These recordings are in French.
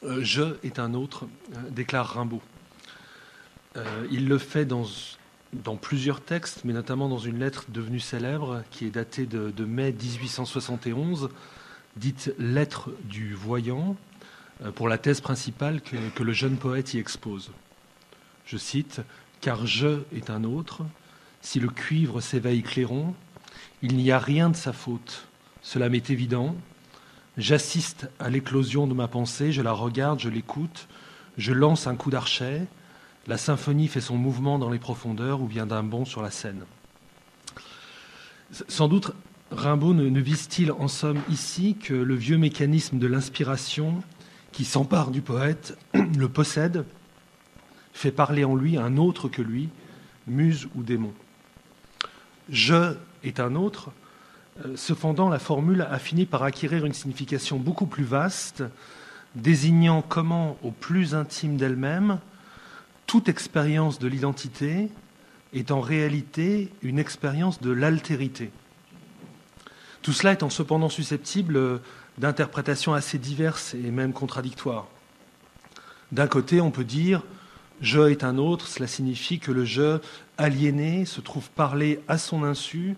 Je est un autre, déclare Rimbaud. Il le fait dans plusieurs textes, mais notamment dans une lettre devenue célèbre, qui est datée de mai 1871, dite Lettre du Voyant, pour la thèse principale que le jeune poète y expose. Je cite « Car je est un autre, si le cuivre s'éveille clairon, il n'y a rien de sa faute, cela m'est évident. J'assiste à l'éclosion de ma pensée, je la regarde, je l'écoute, je lance un coup d'archet, la symphonie fait son mouvement dans les profondeurs ou vient d'un bond sur la scène. » Sans doute, Rimbaud ne vise-t-il en somme ici que le vieux mécanisme de l'inspiration qui s'empare du poète, le possède, fait parler en lui un autre que lui, muse ou démon. Je est un autre. Cependant, la formule a fini par acquérir une signification beaucoup plus vaste, désignant comment, au plus intime d'elle-même, toute expérience de l'identité est en réalité une expérience de l'altérité. Tout cela étant cependant susceptible d'interprétations assez diverses et même contradictoires. D'un côté, on peut dire « je est un autre », cela signifie que le je aliéné se trouve parler à son insu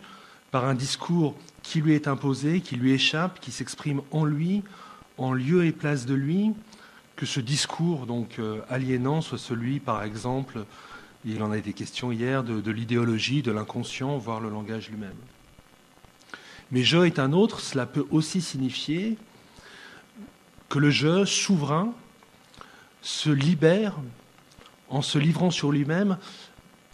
par un discours qui lui est imposé, qui lui échappe, qui s'exprime en lui, en lieu et place de lui, que ce discours donc aliénant soit celui, par exemple, il en a été question hier, de l'idéologie, de l'inconscient, voire le langage lui-même. Mais je est un autre, cela peut aussi signifier que le je souverain se libère en se livrant sur lui-même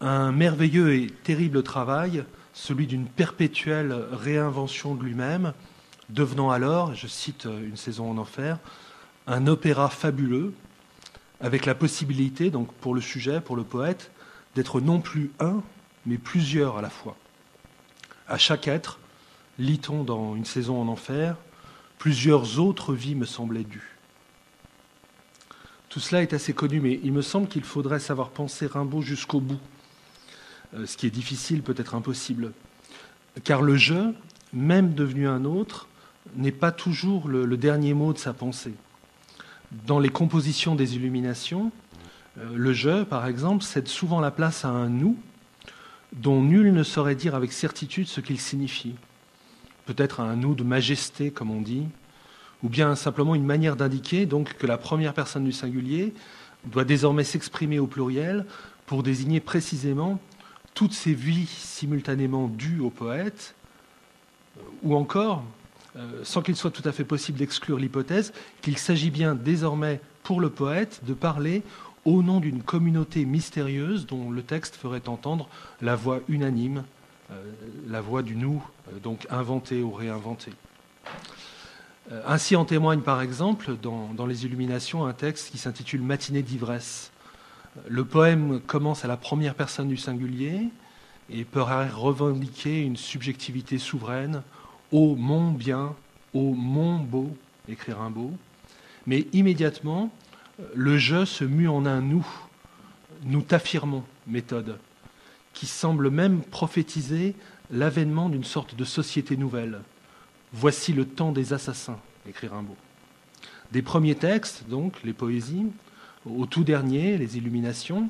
un merveilleux et terrible travail, celui d'une perpétuelle réinvention de lui-même, devenant alors, je cite Une saison en enfer, un opéra fabuleux, avec la possibilité, donc pour le sujet, pour le poète, d'être non plus un, mais plusieurs à la fois. À chaque être, lit-on dans Une saison en enfer, plusieurs autres vies me semblaient dues. Tout cela est assez connu, mais il me semble qu'il faudrait savoir penser Rimbaud jusqu'au bout, ce qui est difficile, peut-être impossible. Car le je, même devenu un autre, n'est pas toujours le dernier mot de sa pensée. Dans les compositions des Illuminations, le je, par exemple, cède souvent la place à un nous dont nul ne saurait dire avec certitude ce qu'il signifie. Peut-être un nous de majesté, comme on dit, ou bien simplement une manière d'indiquer donc que la première personne du singulier doit désormais s'exprimer au pluriel pour désigner précisément toutes ces vies simultanément dues au poète, ou encore, sans qu'il soit tout à fait possible d'exclure l'hypothèse qu'il s'agit bien désormais pour le poète de parler au nom d'une communauté mystérieuse dont le texte ferait entendre la voix unanime, la voix du nous, donc inventé ou réinventé. Ainsi en témoigne par exemple dans les Illuminations un texte qui s'intitule Matinée d'ivresse. Le poème commence à la première personne du singulier et peut revendiquer une subjectivité souveraine. Ô mon bien, ô mon beau, écrit Rimbaud. Mais immédiatement, le je se mue en un nous. Nous t'affirmons, méthode, qui semble même prophétiser l'avènement d'une sorte de société nouvelle. Voici le temps des assassins, écrit Rimbaud. Des premiers textes, donc, les poésies, au tout dernier, les Illuminations,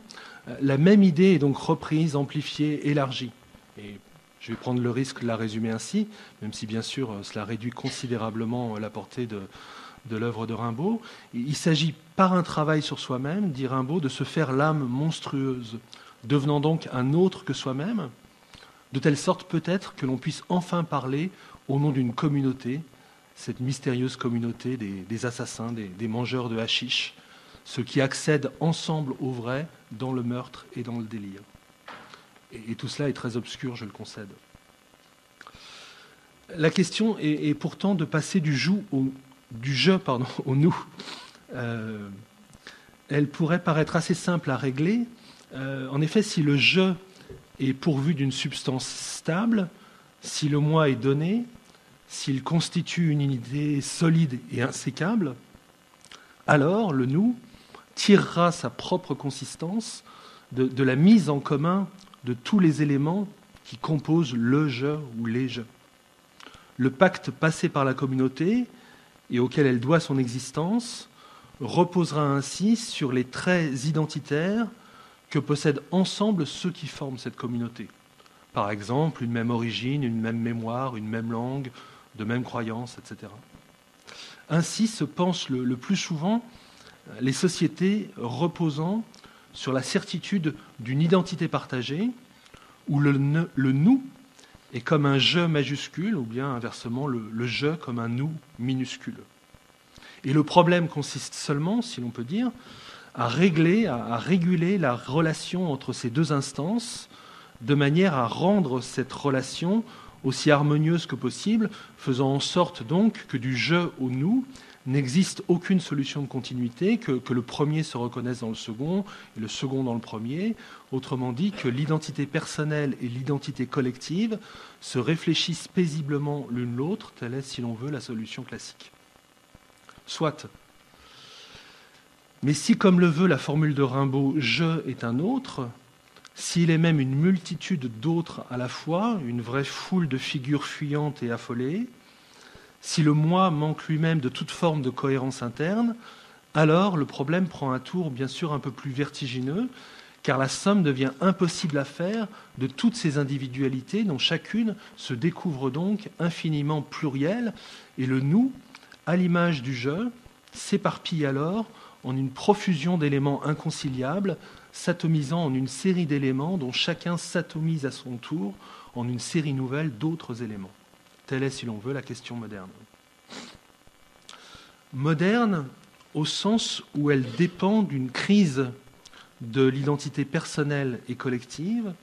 la même idée est donc reprise, amplifiée, élargie. Et je vais prendre le risque de la résumer ainsi, même si bien sûr cela réduit considérablement la portée de l'œuvre de Rimbaud. Il s'agit par un travail sur soi-même, dit Rimbaud, de se faire l'âme monstrueuse, devenant donc un autre que soi-même, de telle sorte peut-être que l'on puisse enfin parler au nom d'une communauté, cette mystérieuse communauté des assassins, des mangeurs de hashish, ceux qui accèdent ensemble au vrai dans le meurtre et dans le délire. Et tout cela est très obscur, je le concède. La question est pourtant de passer du je au nous. Elle pourrait paraître assez simple à régler. En effet, si le je est pourvu d'une substance stable, si le moi est donné, s'il constitue une unité solide et insécable, alors le nous tirera sa propre consistance de la mise en commun de tous les éléments qui composent le je ou les je. Le pacte passé par la communauté et auquel elle doit son existence reposera ainsi sur les traits identitaires que possèdent ensemble ceux qui forment cette communauté. Par exemple, une même origine, une même mémoire, une même langue, de mêmes croyances, etc. Ainsi se pensent le plus souvent les sociétés reposant sur la certitude d'une identité partagée, où le nous est comme un je majuscule, ou bien inversement le je comme un nous minuscule. Et le problème consiste seulement, si l'on peut dire, à réguler la relation entre ces deux instances, de manière à rendre cette relation aussi harmonieuse que possible, faisant en sorte donc que du je au nous n'existe aucune solution de continuité, que le premier se reconnaisse dans le second et le second dans le premier. Autrement dit, que l'identité personnelle et l'identité collective se réfléchissent paisiblement l'une l'autre, telle est, si l'on veut, la solution classique. Soit. Mais si, comme le veut la formule de Rimbaud, « je » est un autre, s'il est même une multitude d'autres à la fois, une vraie foule de figures fuyantes et affolées, si le moi manque lui-même de toute forme de cohérence interne, alors le problème prend un tour bien sûr un peu plus vertigineux, car la somme devient impossible à faire de toutes ces individualités dont chacune se découvre donc infiniment plurielle, et le nous, à l'image du je, s'éparpille alors en une profusion d'éléments inconciliables, s'atomisant en une série d'éléments dont chacun s'atomise à son tour en une série nouvelle d'autres éléments. Telle est, si l'on veut, la question moderne. Moderne au sens où elle dépend d'une crise de l'identité personnelle et collective,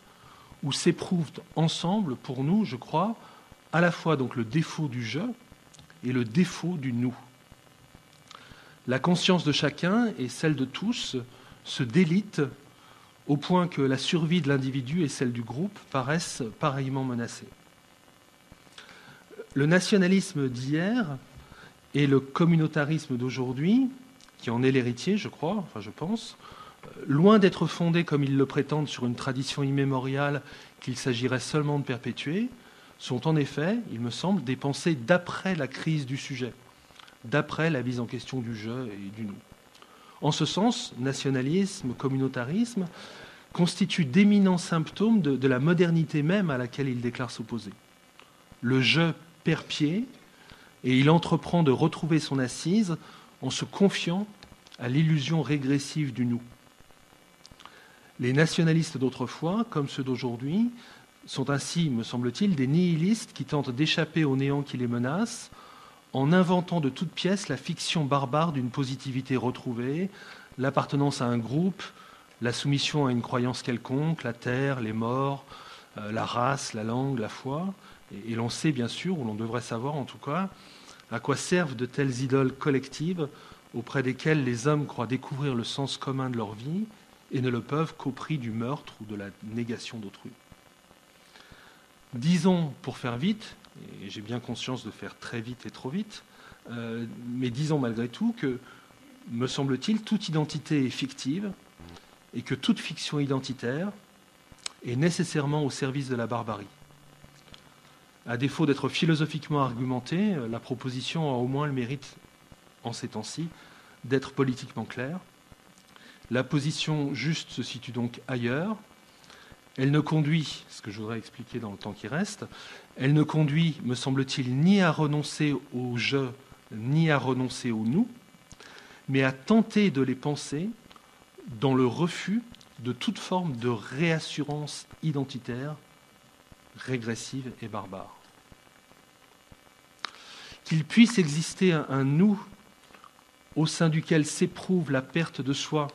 où s'éprouvent ensemble, pour nous, je crois, à la fois donc le défaut du je et le défaut du nous. La conscience de chacun et celle de tous se délitent au point que la survie de l'individu et celle du groupe paraissent pareillement menacées. Le nationalisme d'hier et le communautarisme d'aujourd'hui, qui en est l'héritier, je crois, enfin je pense, loin d'être fondés comme ils le prétendent sur une tradition immémoriale qu'il s'agirait seulement de perpétuer, sont en effet, il me semble, des pensées d'après la crise du sujet, d'après la mise en question du je et du nous. En ce sens, nationalisme, communautarisme constituent d'éminents symptômes de la modernité même à laquelle il déclare s'opposer. Le je perd pied et il entreprend de retrouver son assise en se confiant à l'illusion régressive du nous. Les nationalistes d'autrefois, comme ceux d'aujourd'hui, sont ainsi, me semble-t-il, des nihilistes qui tentent d'échapper au néant qui les menace en inventant de toutes pièces la fiction barbare d'une positivité retrouvée, l'appartenance à un groupe, la soumission à une croyance quelconque, la terre, les morts, la race, la langue, la foi. Et l'on sait bien sûr, ou l'on devrait savoir en tout cas, à quoi servent de telles idoles collectives auprès desquelles les hommes croient découvrir le sens commun de leur vie et ne le peuvent qu'au prix du meurtre ou de la négation d'autrui. Disons, pour faire vite, et j'ai bien conscience de faire très vite et trop vite, mais disons malgré tout que, me semble-t-il, toute identité est fictive et que toute fiction identitaire est nécessairement au service de la barbarie. À défaut d'être philosophiquement argumentée, la proposition a au moins le mérite, en ces temps-ci, d'être politiquement claire. La position juste se situe donc ailleurs. Elle ne conduit, ce que je voudrais expliquer dans le temps qui reste, elle ne conduit, me semble-t-il, ni à renoncer au je, ni à renoncer au nous, mais à tenter de les penser dans le refus de toute forme de réassurance identitaire régressive et barbare. Qu'il puisse exister un nous au sein duquel s'éprouve la perte de soi,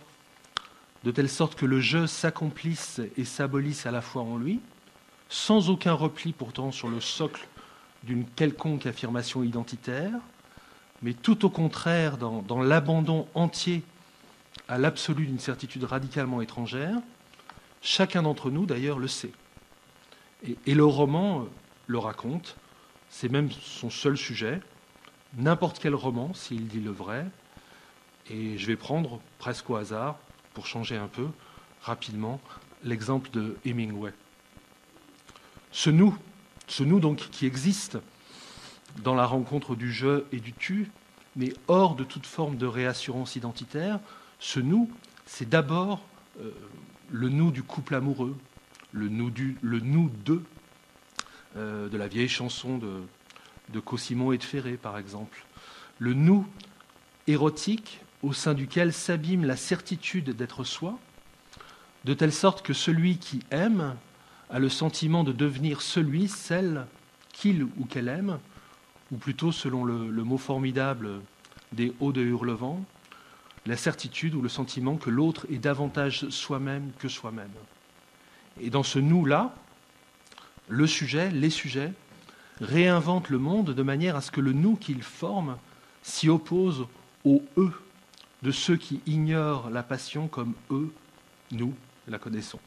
de telle sorte que le je s'accomplisse et s'abolisse à la fois en lui, sans aucun repli pourtant sur le socle d'une quelconque affirmation identitaire, mais tout au contraire dans l'abandon entier à l'absolu d'une certitude radicalement étrangère. Chacun d'entre nous, d'ailleurs, le sait. Et le roman le raconte, c'est même son seul sujet, n'importe quel roman, s'il dit le vrai, et je vais prendre, presque au hasard, pour changer un peu, rapidement, l'exemple de Hemingway. Ce nous donc qui existe dans la rencontre du je et du tu, mais hors de toute forme de réassurance identitaire. Ce nous, c'est d'abord le nous du couple amoureux, le nous de la vieille chanson de Cosimo et de Ferré, par exemple. Le nous érotique au sein duquel s'abîme la certitude d'être soi, de telle sorte que celui qui aime a le sentiment de devenir celui, celle qu'il ou qu'elle aime, ou plutôt, selon le mot formidable des Hauts de Hurlevent, la certitude ou le sentiment que l'autre est davantage soi-même que soi-même. Et dans ce nous-là, le sujet, les sujets, réinventent le monde de manière à ce que le nous qu'ils forment s'y oppose au eux de ceux qui ignorent la passion comme eux, nous, la connaissons.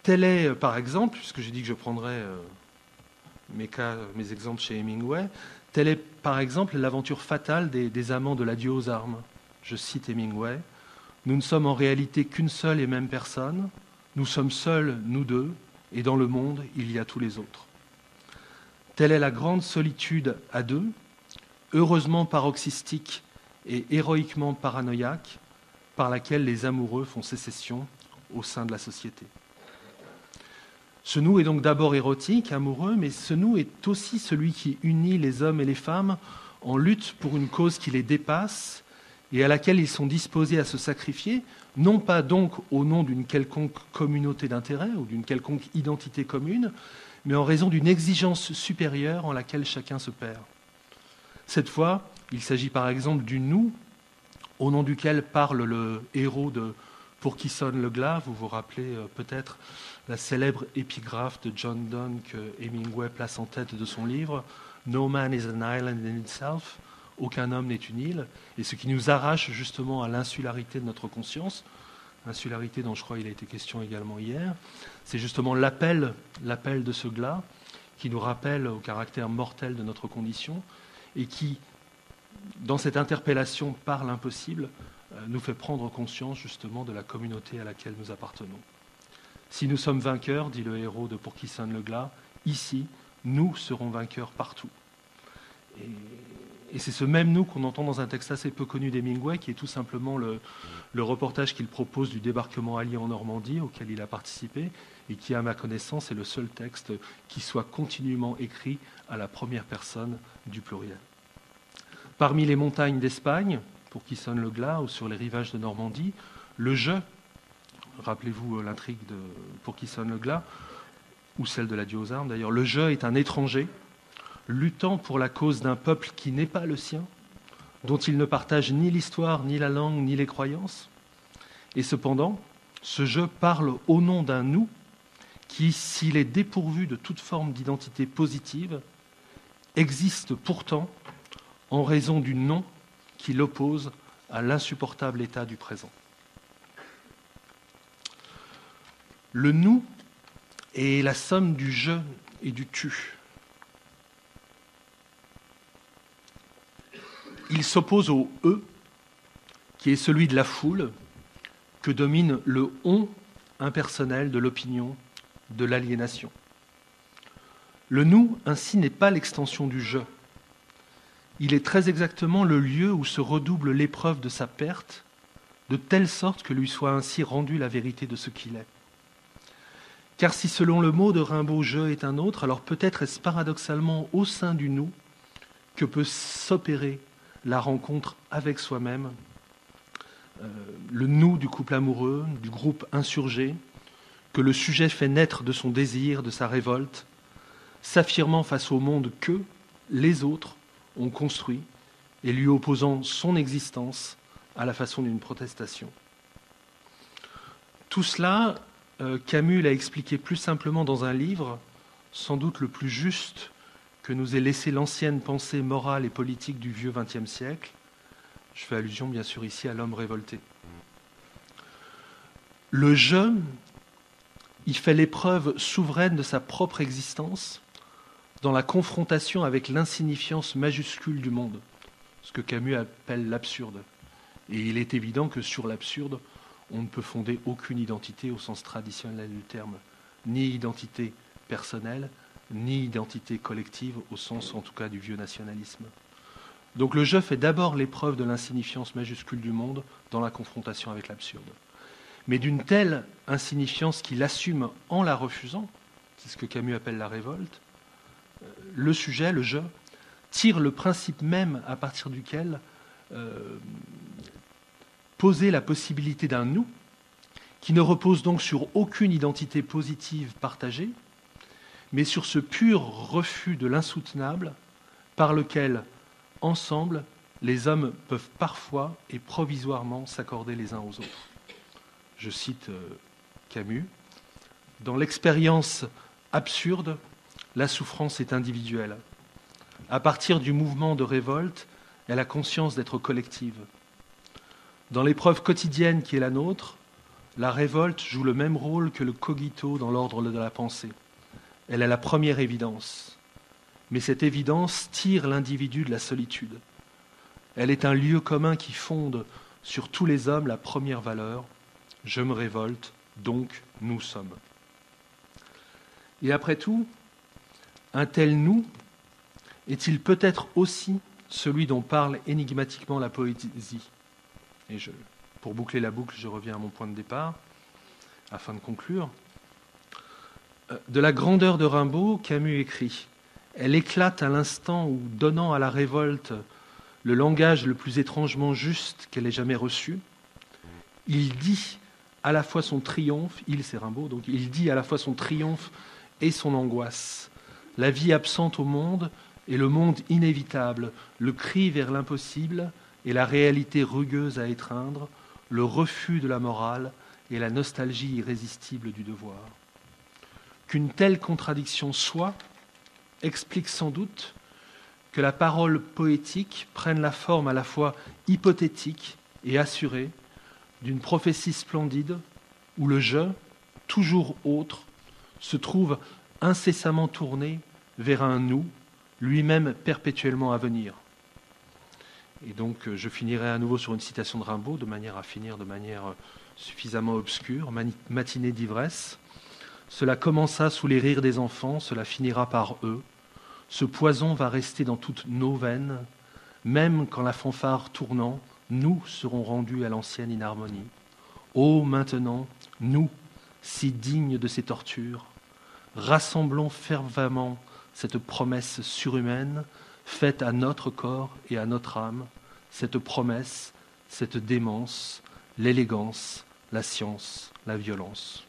Tel est, par exemple, puisque j'ai dit que je prendrais mes exemples chez Hemingway, telle est, par exemple, l'aventure fatale des amants de l'adieu aux armes. Je cite Hemingway, « Nous ne sommes en réalité qu'une seule et même personne, nous sommes seuls, nous deux, et dans le monde, il y a tous les autres. » Telle est la grande solitude à deux, heureusement paroxystique et héroïquement paranoïaque, par laquelle les amoureux font sécession au sein de la société. Ce nous est donc d'abord érotique, amoureux, mais ce nous est aussi celui qui unit les hommes et les femmes en lutte pour une cause qui les dépasse et à laquelle ils sont disposés à se sacrifier, non pas donc au nom d'une quelconque communauté d'intérêts ou d'une quelconque identité commune, mais en raison d'une exigence supérieure en laquelle chacun se perd. Cette fois, il s'agit par exemple du nous, au nom duquel parle le héros de Pour qui sonne le glas. Vous vous rappelez peut-être la célèbre épigraphe de John Donne que Hemingway place en tête de son livre « No man is an island in itself », aucun homme n'est une île, et ce qui nous arrache justement à l'insularité de notre conscience, insularité dont je crois il a été question également hier, c'est justement l'appel de ce glas qui nous rappelle au caractère mortel de notre condition et qui, dans cette interpellation par l'impossible, nous fait prendre conscience justement de la communauté à laquelle nous appartenons. Si nous sommes vainqueurs, dit le héros de Pour qui sonne le glas, ici, nous serons vainqueurs partout. Et c'est ce même nous qu'on entend dans un texte assez peu connu d'Hemingway, qui est tout simplement le reportage qu'il propose du débarquement allié en Normandie, auquel il a participé, et qui, à ma connaissance, est le seul texte qui soit continuellement écrit à la première personne du pluriel. Parmi les montagnes d'Espagne, Pour qui sonne le glas, ou sur les rivages de Normandie, le je, rappelez-vous l'intrigue de Pour qui sonne le glas, ou celle de l'adieu aux armes d'ailleurs, le je est un étranger, luttant pour la cause d'un peuple qui n'est pas le sien, dont il ne partage ni l'histoire, ni la langue, ni les croyances. Et cependant, ce je parle au nom d'un nous qui, s'il est dépourvu de toute forme d'identité positive, existe pourtant en raison du non qui l'oppose à l'insupportable état du présent. Le nous est la somme du je et du tu. Il s'oppose au eux, qui est celui de la foule, que domine le on impersonnel de l'opinion, de l'aliénation. Le nous, ainsi, n'est pas l'extension du je. Il est très exactement le lieu où se redouble l'épreuve de sa perte, de telle sorte que lui soit ainsi rendue la vérité de ce qu'il est. Car si, selon le mot de Rimbaud, je est un autre, alors peut-être est-ce paradoxalement au sein du nous que peut s'opérer la rencontre avec soi-même, le nous du couple amoureux, du groupe insurgé, que le sujet fait naître de son désir, de sa révolte, s'affirmant face au monde que les autres ont construit et lui opposant son existence à la façon d'une protestation. Tout cela, Camus l'a expliqué plus simplement dans un livre, sans doute le plus juste que nous ait laissé l'ancienne pensée morale et politique du vieux XXe siècle. Je fais allusion bien sûr ici à l'homme révolté. Le je, il fait l'épreuve souveraine de sa propre existence dans la confrontation avec l'insignifiance majuscule du monde, ce que Camus appelle l'absurde. Et il est évident que sur l'absurde, on ne peut fonder aucune identité au sens traditionnel du terme, ni identité personnelle, ni identité collective au sens en tout cas du vieux nationalisme. Donc le jeu fait d'abord l'épreuve de l'insignifiance majuscule du monde dans la confrontation avec l'absurde. Mais d'une telle insignifiance qu'il assume en la refusant, c'est ce que Camus appelle la révolte, le sujet, le jeu, tire le principe même à partir duquel poser la possibilité d'un nous, qui ne repose donc sur aucune identité positive partagée, mais sur ce pur refus de l'insoutenable par lequel, ensemble, les hommes peuvent parfois et provisoirement s'accorder les uns aux autres. Je cite Camus. Dans l'expérience absurde, la souffrance est individuelle. À partir du mouvement de révolte, elle a conscience d'être collective. Dans l'épreuve quotidienne qui est la nôtre, la révolte joue le même rôle que le cogito dans l'ordre de la pensée. Elle est la première évidence. Mais cette évidence tire l'individu de la solitude. Elle est un lieu commun qui fonde sur tous les hommes la première valeur. Je me révolte, donc nous sommes. Et après tout, un tel nous est-il peut-être aussi celui dont parle énigmatiquement la poésie ? Et pour boucler la boucle, je reviens à mon point de départ, afin de conclure. De la grandeur de Rimbaud, Camus écrit « Elle éclate à l'instant où, donnant à la révolte le langage le plus étrangement juste qu'elle ait jamais reçu, il dit à la fois son triomphe, c'est Rimbaud, donc il dit à la fois son triomphe et son angoisse, la vie absente au monde et le monde inévitable, le cri vers l'impossible et la réalité rugueuse à étreindre, le refus de la morale et la nostalgie irrésistible du devoir. Qu'une telle contradiction soit, explique sans doute que la parole poétique prenne la forme à la fois hypothétique et assurée d'une prophétie splendide où le je, toujours autre, se trouve incessamment tourné vers un nous, lui-même perpétuellement à venir. Et donc je finirai à nouveau sur une citation de Rimbaud, de manière à finir de manière suffisamment obscure, matinée d'ivresse. Cela commença sous les rires des enfants, cela finira par eux. Ce poison va rester dans toutes nos veines, même quand la fanfare tournant, nous serons rendus à l'ancienne inharmonie. Ô maintenant, nous, si dignes de ces tortures, rassemblons fervemment cette promesse surhumaine faite à notre corps et à notre âme, cette promesse, cette démence, l'élégance, la science, la violence.